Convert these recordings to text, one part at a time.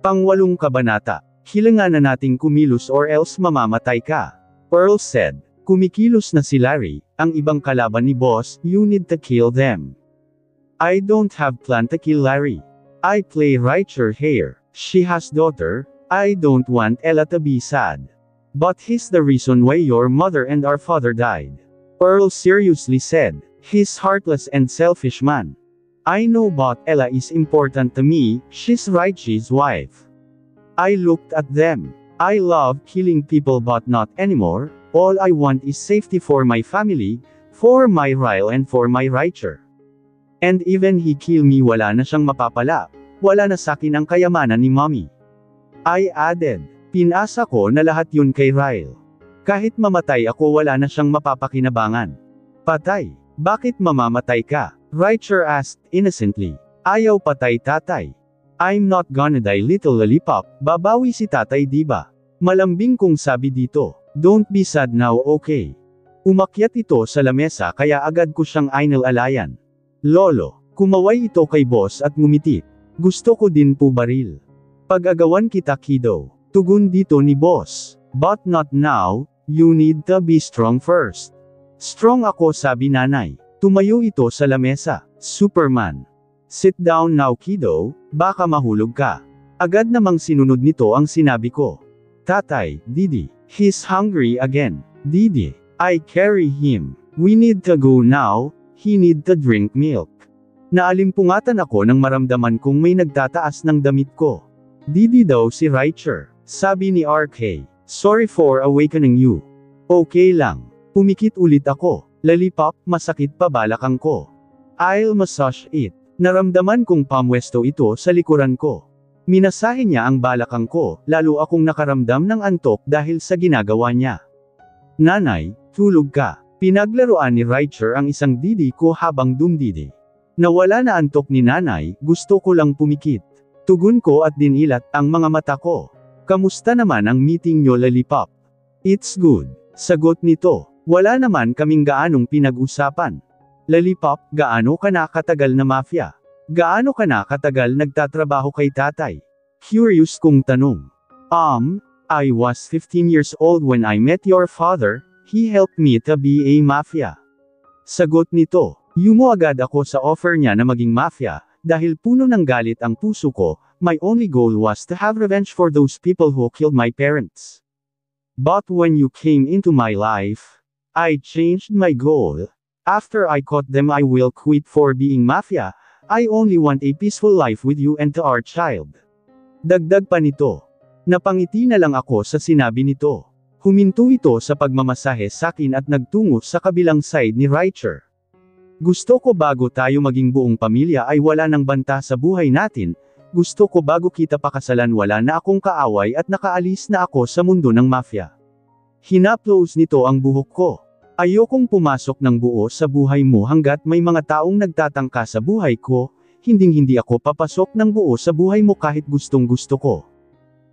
Pangwalong kabanata. Kailangan na nating kumilos or else mamamatay ka. Pearl said. Kumikilos na si Larry, ang ibang kalaban ni boss, you need to kill them. I don't have plan to kill Larry. I play Richer here. She has daughter. I don't want Ella to be sad. But he's the reason why your mother and our father died. Pearl seriously said. He's heartless and selfish man. I know but Ella is important to me, she's Richie's wife. I looked at them. I love killing people but not anymore, all I want is safety for my family, for my Ryle and for my Richer. And even he kill me wala na siyang mapapala, wala na sakin ang kayamanan ni mommy. I added, pinasa ko na lahat yun kay Ryle. Kahit mamatay ako wala na siyang mapapakinabangan. Patay, bakit mamamatay ka? Richer asked innocently. Ayaw patay tatay. I'm not gonna die little lollipop, babawi si tatay diba? Malambing kong sabi dito. Don't be sad now okay. Umakyat ito sa lamesa kaya agad ko siyang inalalayan. Lolo, kumaway ito kay boss at ngumiti. Gusto ko din po baril. Pag-agawan kita kiddo. Tugon dito ni boss. But not now, you need to be strong first. Strong ako sabi nanay. Tumayo ito sa lamesa. Superman. Sit down now kiddo, baka mahulog ka. Agad namang sinunod nito ang sinabi ko. Tatay, Didi, he's hungry again. Didi, I carry him. We need to go now, he need to drink milk. Naalimpungatan ako nang maramdaman kong may nagtataas ng damit ko. Didi daw si Richer, sabi ni RK. Sorry for awakening you. Okay lang. Pumikit ulit ako. Lollipop, masakit pa balakang ko. I'll massage it. Naramdaman kong pamwesto ito sa likuran ko. Minasahe niya ang balakang ko, lalo akong nakaramdam ng antok dahil sa ginagawa niya. Nanay, tulog ka. Pinaglaruan ni Richer ang isang didi ko habang dumdidi. Nawala na antok ni nanay, gusto ko lang pumikit. Tugon ko at dinilat ang mga mata ko. Kamusta naman ang meeting nyo lollipop? It's good. Sagot nito. Wala naman kaming gaanong pinag-usapan. Lollipop, gaano ka na katagal na mafia? Gaano ka na katagal nagtatrabaho kay tatay? Curious kong tanong. I was 15 years old when I met your father, he helped me to be a mafia. Sagot nito. Yumo agad ako sa offer niya na maging mafia, dahil puno ng galit ang puso ko, my only goal was to have revenge for those people who killed my parents. But when you came into my life, I changed my goal. After I caught them I will quit for being mafia, I only want a peaceful life with you and to our child. Dagdag pa nito. Napangiti na lang ako sa sinabi nito. Huminto ito sa pagmamasahe sakin at nagtungo sa kabilang side ni Richer. Gusto ko bago tayo maging buong pamilya ay wala nang banta sa buhay natin, gusto ko bago kita pakasalan wala na akong kaaway at nakaalis na ako sa mundo ng mafia. Hinaplos nito ang buhok ko. Ayokong pumasok ng buo sa buhay mo hanggat may mga taong nagtatangka sa buhay ko, hinding-hindi ako papasok ng buo sa buhay mo kahit gustong gusto ko.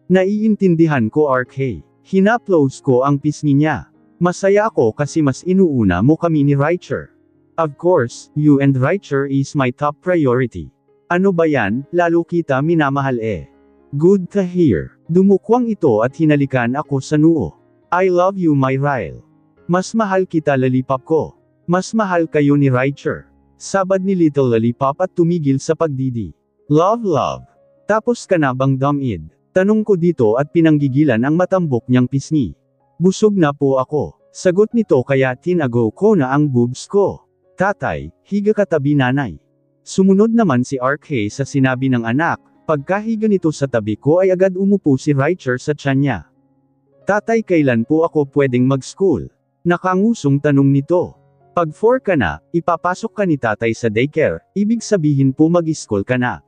Naiintindihan ko RK. Hinaplos ko ang pisngi niya. Masaya ako kasi mas inuuna mo kami ni Richer. Of course, you and Richer is my top priority. Ano ba yan, lalo kita minamahal eh. Good to hear. Dumukwang ito at hinalikan ako sa noo. I love you my Ryle. Mas mahal kita lollipop ko. Mas mahal kayo ni Richer. Sabad ni Little Lollipop at tumigil sa pagdidi. Love. Tapos ka na bang dumid? Tanong ko dito at pinanggigilan ang matambok niyang pisngi. Busog na po ako. Sagot nito kaya tinago ko na ang boobs ko. Tatay, higa katabi nanay. Sumunod naman si RK sa sinabi ng anak, pagkahiga nito sa tabi ko ay agad umupo si Richer sa tiyan niya. Tatay kailan po ako pwedeng mag-school? Nakangusong tanong nito. Pag 4 ka na, ipapasok ka ni tatay sa daycare, ibig sabihin po mag-school ka na.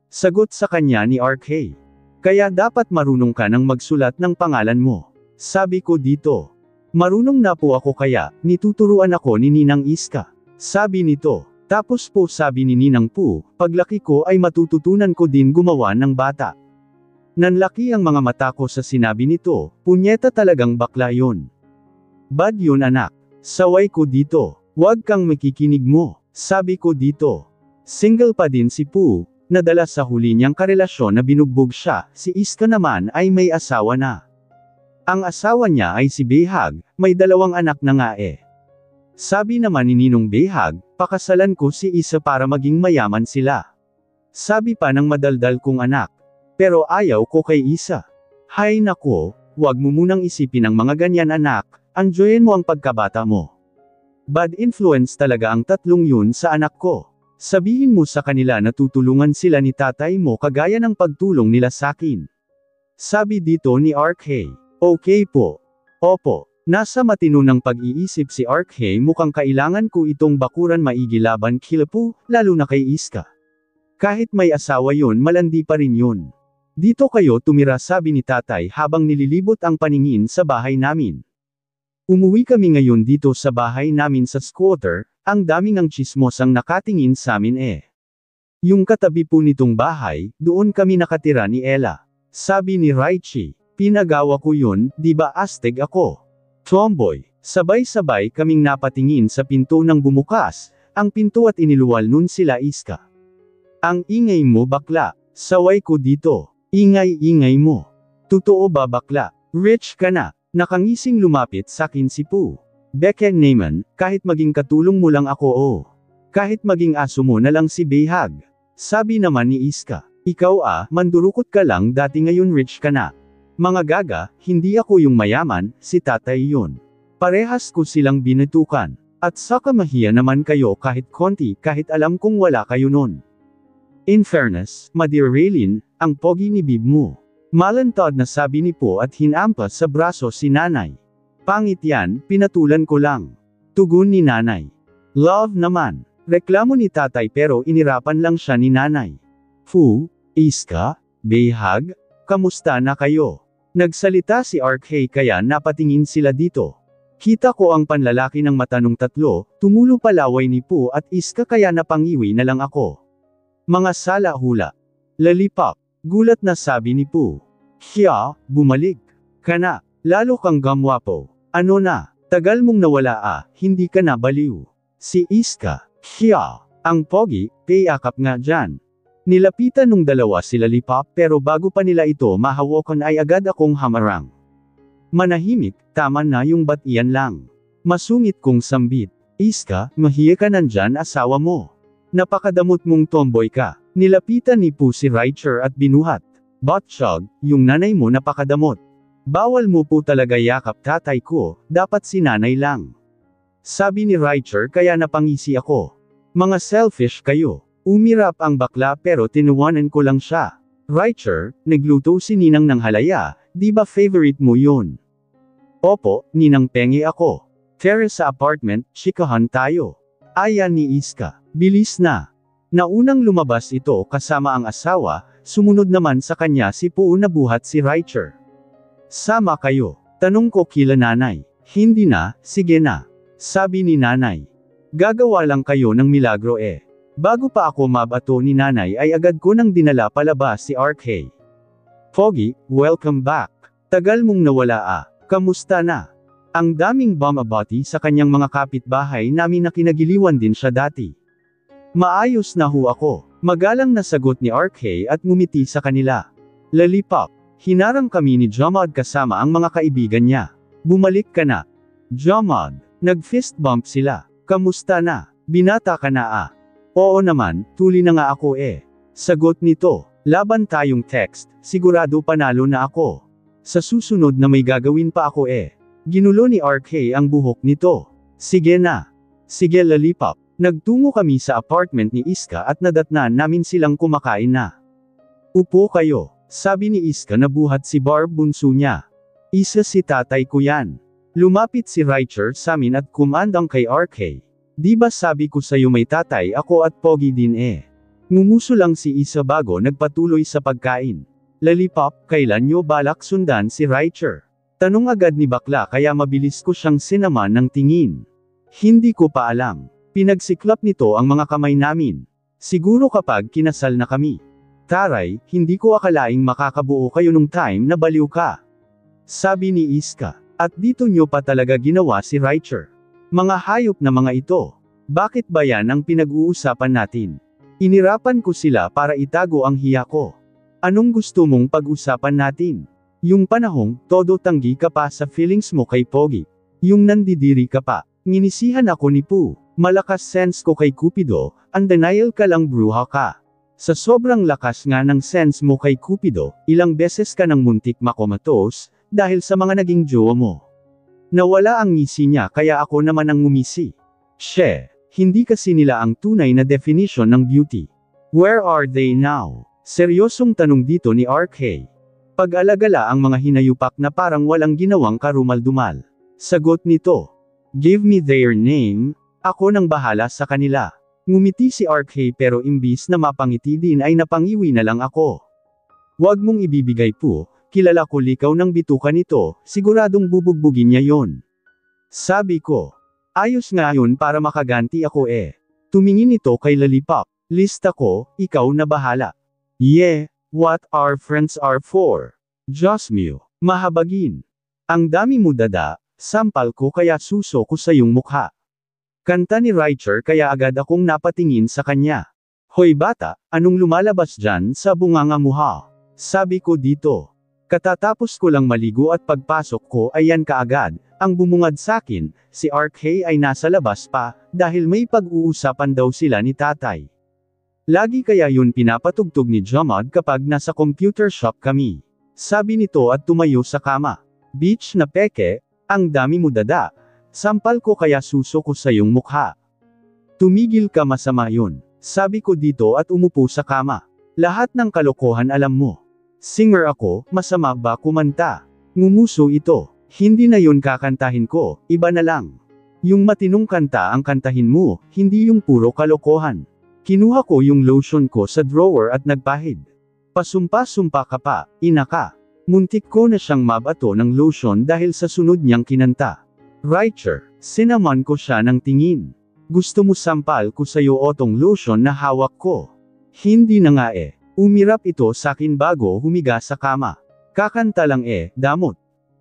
Sagot sa kanya ni RK. Kaya dapat marunong ka nang magsulat ng pangalan mo. Sabi ko dito. Marunong na po ako kaya, nituturuan ako ni Ninang Iska. Sabi nito. Tapos po sabi ni Ninang Po, paglaki ko ay matututunan ko din gumawa ng bata. Nanlaki ang mga mata ko sa sinabi nito, punyeta talagang bakla yun. Bad yun anak. Saway ko dito. Huwag kang makikinig mo. Sabi ko dito. Single pa din si Pooh, Nadala sa huli niyang karelasyon na binugbog siya, si Iska naman ay may asawa na. Ang asawa niya ay si Behag, may 2 anak na nga eh. Sabi naman ni Ninong Behag, pakasalan ko si Isa para maging mayaman sila. Sabi pa ng madaldal kong anak. Pero ayaw ko kay Isa. Hay nako, wag mo munang isipin ang mga ganyan anak, enjoyin mo ang pagkabata mo. Bad influence talaga ang 3 yun sa anak ko. Sabihin mo sa kanila na tutulungan sila ni tatay mo kagaya ng pagtulong nila sakin. Sabi dito ni RK. Okay po. Opo. Nasa matino ng pag-iisip si RK, mukhang kailangan ko itong bakuran maigi laban kila po, lalo na kay Iska. Kahit may asawa yun, malandi pa rin yun. Dito kayo tumira, sabi ni tatay habang nililibot ang paningin sa bahay namin. Umuwi kami ngayon dito sa bahay namin sa squatter, ang daming ang chismos ang nakatingin sa amin eh. Yung katabi po nitong bahay, doon kami nakatira ni Ella. Sabi ni Raichi, pinagawa ko yun, di ba astig ako? Tomboy, sabay-sabay kaming napatingin sa pinto nang bumukas, ang pinto at iniluwal nun sila Iska. Ang ingay mo bakla, saway ko dito, ingay-ingay mo. Totoo ba bakla? Rich ka na. Nakangising lumapit sakin si Pooh. Beken naman, kahit maging katulong mo lang ako o. Kahit maging aso mo na lang si Behag. Sabi naman ni Iska. Ikaw mandurukot ka lang dati ngayon rich ka na. Mga gaga, hindi ako yung mayaman, si tatay yun. Parehas ko silang binatukan. At saka mahiya naman kayo kahit konti kahit alam kong wala kayo nun. In fairness, madirelin, ang pogi ni bib mo. Malantad na sabi ni Po at hinampas sa braso si nanay. Pangit yan, pinatulan ko lang. Tugon ni nanay. Love naman. Reklamo ni tatay pero inirapan lang siya ni nanay. Fu, Iska, Behag, kamusta na kayo? Nagsalita si RK kaya napatingin sila dito. Kita ko ang panlalaki ng matanong 3, tumulo palaway ni Po at Iska kaya napangiwi na lang ako. Mga sala hula. Lollipop. Gulat na sabi ni Pooh. Hiya, bumalik ka na, lalo kang gamwapo. Ano na, tagal mong nawala hindi ka na baliw. Si Iska, hiya, ang pogi, payakap nga dyan. Nilapitan nung dalawa si Lollipop pero bago pa nila ito mahawakan ay agad akong hamarang. Manahimik, tama na yung batian lang. Masungit kong sambit. Iska, mahiya ka nandyan asawa mo. Napakadamot mong tomboy ka. Nilapitan ni Pooh si Raicher at binuhat. Botchog, yung nanay mo napakadamot. Bawal mo po talaga yakap tatay ko, dapat si nanay lang. Sabi ni Raicher kaya napangisi ako. Mga selfish kayo. Umirap ang bakla pero tinuwanan ko lang siya. Raicher, nagluto si Ninang ng halaya, di ba favorite mo yun? Opo, Ninang pengi ako. Terrace sa apartment, chikahan tayo. Ayan ni Iska, bilis na. Naunang lumabas ito kasama ang asawa, sumunod naman sa kanya si Pooh na buhat si Raicher. Sama kayo. Tanong ko kila nanay. Hindi na, sige na. Sabi ni nanay. Gagawa lang kayo ng milagro eh. Bago pa ako mabato ni nanay ay agad ko nang dinala palabas si RK. Pogi, welcome back. Tagal mong nawala kamusta na? Ang daming bumabati sa kanyang mga kapitbahay namin na kinagiliwan din siya dati. Maayos na ho ako. Magalang na sagot ni RK at ngumiti sa kanila. Lollipop. Hinarang kami ni Jomod kasama ang mga kaibigan niya. Bumalik ka na. Jomod. Nag-fist bump sila. Kamusta na? Binata ka na Oo naman, tuli na nga ako eh. Sagot nito. Laban tayong text, sigurado panalo na ako. Sa susunod na may gagawin pa ako eh. Ginulo ni RK ang buhok nito. Sige na. Sige Lollipop. Nagtungo kami sa apartment ni Iska at nadatnan namin silang kumakain na. Upo kayo, sabi ni Iska na buhat si Barb bunso niya. Isa si tatay ko yan. Lumapit si Raicher sa amin at kumandang kay RK. Di ba sabi ko sa'yo may tatay ako at pogi din eh. Ngumuso lang si Isa bago nagpatuloy sa pagkain. Lollipop, kailan nyo balak sundan si Raicher? Tanong agad ni bakla kaya mabilis ko siyang sinaman ng tingin. Hindi ko pa alam. Pinagsiklap nito ang mga kamay namin. Siguro kapag kinasal na kami. Taray, hindi ko akalaing makakabuo kayo nung time na baliw ka. Sabi ni Iska. At dito nyo pa talaga ginawa si Raicher. Mga hayop na mga ito. Bakit ba yan ang pinag-uusapan natin? Inirapan ko sila para itago ang hiya ko. Anong gusto mong pag-usapan natin? Yung panahong, todo tanggi ka pa sa feelings mo kay Pogi. Yung nandidiri ka pa. Nginisihan ako ni Pooh. Malakas sense ko kay Cupido, undenial ka lang bruha ka. Sa sobrang lakas nga ng sense mo kay Cupido, ilang beses ka nang muntik makomatos, dahil sa mga naging jowa mo. Nawala ang ngisi niya kaya ako naman ang ngumisi. She, hindi kasi nila ang tunay na definition ng beauty. Where are they now? Seryosong tanong dito ni RK. Pag-alagala ang mga hinayupak na parang walang ginawang karumal-dumal. Sagot nito. Give me their name, ako nang bahala sa kanila. Ngumiti si RK pero imbis na mapangiti din ay napangiwi na lang ako. Huwag mong ibibigay po, kilala ko likaw ng bituka nito, siguradong bubugbugin niya yon. Sabi ko. Ayos nga yun para makaganti ako eh. Tumingin ito kay Lollipop. Lista ko, ikaw na bahala. Yeah, what our friends are for. Diyos mio, mahabagin. Ang dami mo dada, sampal ko kaya suso ko sa iyong mukha. Kanta ni Richer kaya agad akong napatingin sa kanya. Hoy bata, anong lumalabas dyan sa bunganga mo ha? Sabi ko dito. Katatapos ko lang maligo at pagpasok ko ay yan kaagad, ang bumungad sakin, si RK ay nasa labas pa, dahil may pag-uusapan daw sila ni tatay. Lagi kaya yun pinapatugtog ni Jomod kapag nasa computer shop kami. Sabi nito at tumayo sa kama. Bitch na peke, ang dami mo dada. Sampal ko kaya suso ko sa iyong mukha. Tumigil ka masama yun. Sabi ko dito at umupo sa kama. Lahat ng kalokohan alam mo. Singer ako, masama ba kumanta? Ngumuso ito. Hindi na yun kakantahin ko, iba na lang. Yung matinong kanta ang kantahin mo, hindi yung puro kalokohan. Kinuha ko yung lotion ko sa drawer at nagpahid. Pasumpa-sumpa ka pa, ina ka. Muntik ko na siyang mabato ng lotion dahil sa sunod niyang kinanta. Richer, sinaman ko siya ng tingin. Gusto mo sampal ko sa'yo otong lotion na hawak ko? Hindi na nga eh. Umirap ito sakin bago humiga sa kama. Kakanta lang eh, damot.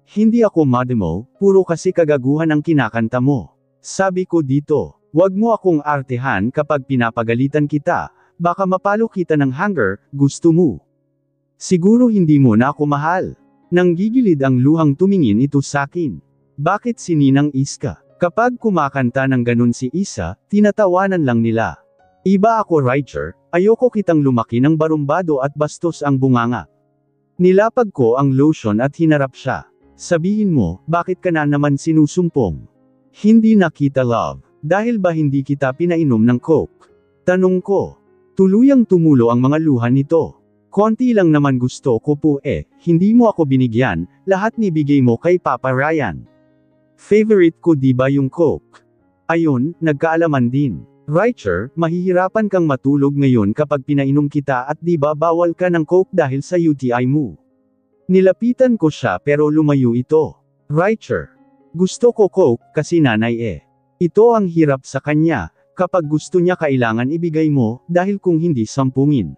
Hindi ako mademo, puro kasi kagaguhan ang kinakanta mo. Sabi ko dito, wag mo akong artehan kapag pinapagalitan kita, baka mapalo kita ng hanger, gusto mo. Siguro hindi mo na ako mahal. Nanggigilid ang luhang tumingin ito sakin. Bakit si Ninang Iska? Kapag kumakanta ng ganun si Isa, tinatawanan lang nila. Iba ako Richer, ayoko kitang lumaki ng barumbado at bastos ang bunganga. Nilapag ko ang lotion at hinarap siya. Sabihin mo, bakit ka na naman sinusumpong? Hindi na kita love, dahil ba hindi kita pinainom ng coke? Tanong ko. Tuluyang tumulo ang mga luha nito. Konti lang naman gusto ko po eh, hindi mo ako binigyan, lahat nibigay mo kay Papa Ryan. Favorite ko diba yung coke? Ayun, nagkaalaman din. Richer, mahihirapan kang matulog ngayon kapag pinainom kita at diba bawal ka ng coke dahil sa UTI mo. Nilapitan ko siya pero lumayo ito. Richer. Gusto ko coke kasi nanay eh. Ito ang hirap sa kanya, kapag gusto niya kailangan ibigay mo, dahil kung hindi sampungin.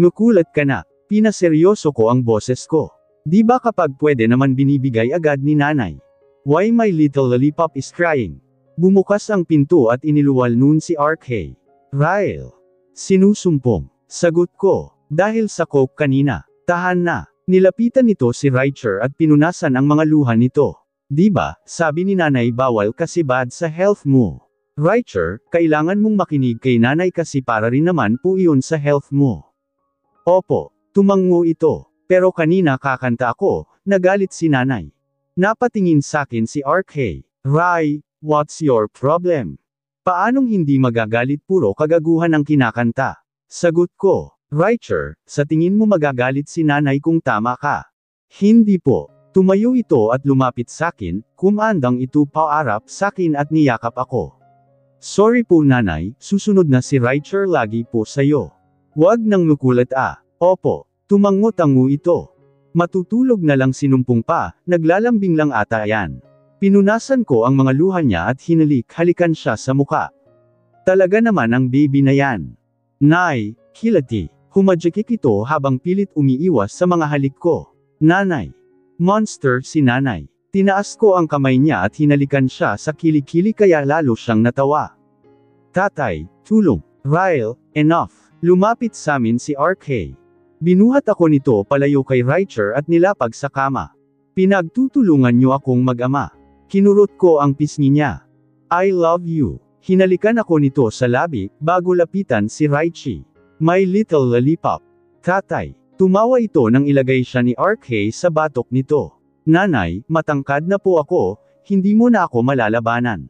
Mukulat ka na, pinaseryoso ko ang boses ko. Di ba kapag pwede naman binibigay agad ni nanay? Why my little lollipop is crying? Bumukas ang pinto at iniluwal nun si RK. Ryle. Sinusumpong. Sagot ko. Dahil sa coke kanina. Tahan na. Nilapitan nito si Richer at pinunasan ang mga luha nito. Diba, sabi ni nanay bawal kasi bad sa health mo. Richer, kailangan mong makinig kay nanay kasi para rin naman po iyon sa health mo. Opo, tumango ito. Pero kanina kakanta ako, nagalit si nanay. Napatingin sakin si RK. Rai, what's your problem? Paanong hindi magagalit puro kagaguhan ang kinakanta? Sagot ko. Richer, sa tingin mo magagalit si nanay kung tama ka? Hindi po. Tumayo ito at lumapit sakin, kumandang ito paarap sakin at niyakap ako. Sorry po nanay, susunod na si Richer lagi po sayo. Huwag nang nukulat ah. Opo, tumango-tango ito. Matutulog na lang sinumpong pa, naglalambing lang ata yan. Pinunasan ko ang mga luha niya at halikan siya sa muka. Talaga naman ang baby na yan. Nay, kilati. Humadjakik ito habang pilit umiiwas sa mga halik ko. Nanay. Monster si nanay. Tinaas ko ang kamay niya at hinalikan siya sa kilikili kaya lalo siyang natawa. Tatay, tulong. Ryle, enough. Lumapit sa amin si RK. Binuhat ako nito palayo kay Richer at nilapag sa kama. Pinagtutulungan niyo akong mag-ama. Kinurot ko ang pisngi niya. I love you. Hinalikan ako nito sa labi, bago lapitan si Raichi. My little lollipop. Tatay. Tumawa ito nang ilagay siya ni RK sa batok nito. Nanay, matangkad na po ako, hindi mo na ako malalabanan.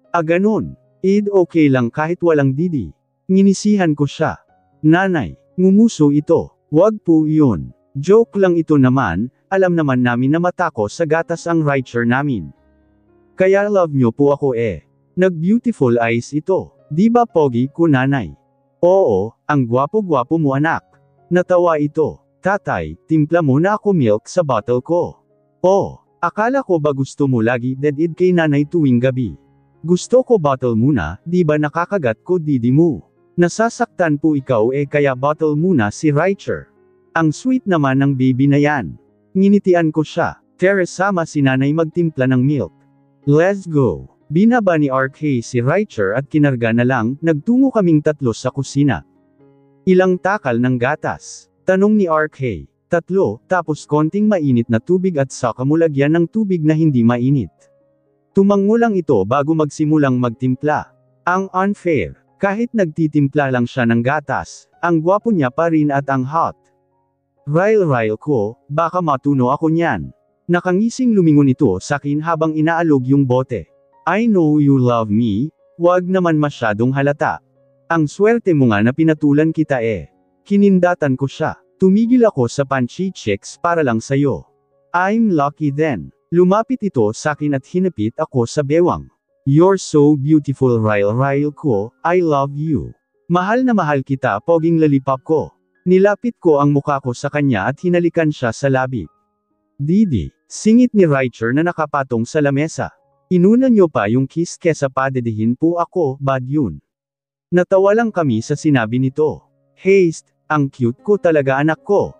Ganun. Okay lang kahit walang didi. Nginisihan ko siya. Nanay, ngumuso ito. Wag po yun. Joke lang ito naman, alam naman namin na matako sa gatas ang Richer namin. Kaya love nyo po ako eh. Nag-beautiful eyes ito. Di ba pogi ko nanay? Oo, ang gwapo-gwapo mo anak. Natawa ito. Tatay, timpla mo na ako milk sa bottle ko. Oh, akala ko ba gusto mo lagi dead-id kay nanay tuwing gabi? Gusto ko bottle muna, di ba nakakagat ko didi mo? Nasasaktan po ikaw kaya bottle muna si Richer. Ang sweet naman ng baby na yan. Nginitian ko siya. Teres sama si nanay magtimpla ng milk. Let's go. Binaba ni RK si Richer at kinarga na lang, nagtungo kaming tatlo sa kusina. Ilang takal ng gatas? Tanong ni RK. 3, tapos konting mainit na tubig at saka mo lagyan ng tubig na hindi mainit. Tumango lang ito bago magsimulang magtimpla. Ang unfair. Kahit nagtitimpla lang siya ng gatas, ang gwapo niya pa rin at ang hot. Ryle ko, baka matuno ako niyan. Nakangising lumingon ito sa akin habang inaalog yung bote. I know you love me, wag naman masyadong halata. Ang swerte mo nga na pinatulan kita eh. Kinindatan ko siya. Tumigil ako sa panchichicks para lang sayo. I'm lucky then. Lumapit ito sa akin at hinapit ako sa bewang. You're so beautiful Ryle ko, I love you. Mahal na mahal kita poging lollipop ko. Nilapit ko ang mukha ko sa kanya at hinalikan siya sa labi. Didi, singit ni Richer na nakapatong sa lamesa. Inuna nyo pa yung kiss kesa padedihin po ako, bad yun. Natawa lang kami sa sinabi nito. Haste, ang cute ko talaga anak ko.